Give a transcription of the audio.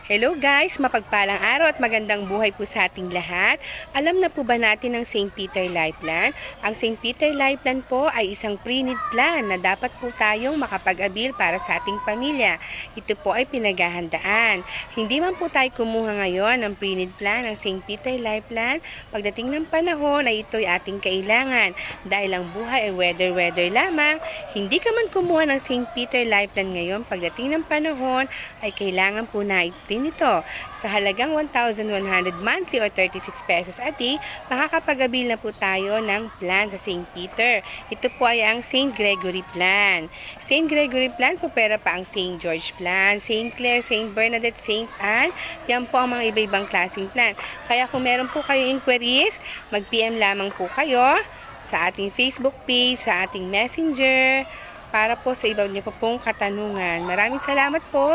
Hello guys, mapagpalang araw at magandang buhay po sa ating lahat. Alam na po ba natin ang St. Peter Life Plan? Ang St. Peter Life Plan po ay isang pre-need plan na dapat po tayong makapag-abil para sa ating pamilya. Ito po ay pinaghahandaan. Hindi man po tayo kumuha ngayon ng pre-need plan ng St. Peter Life Plan, pagdating ng panahon ay ito'y ating kailangan. Dahil ang buhay ay weather lamang, hindi ka man kumuha ng St. Peter Life Plan ngayon, pagdating ng panahon ay kailangan po na nito. Sa halagang 1,100 monthly or 36 pesos a day, makakapag-abil na po tayo ng plan sa St. Peter. Ito po ay ang St. Gregory Plan. St. Gregory Plan po pera pa ang St. George Plan, St. Clair, St. Bernadette, St. Anne. Yan po ang mga iba-ibang klaseng plan. Kaya kung meron po kayo inquiries, mag-PM lamang po kayo sa ating Facebook page, sa ating Messenger, para po sa iba niyo po pong katanungan. Maraming salamat po!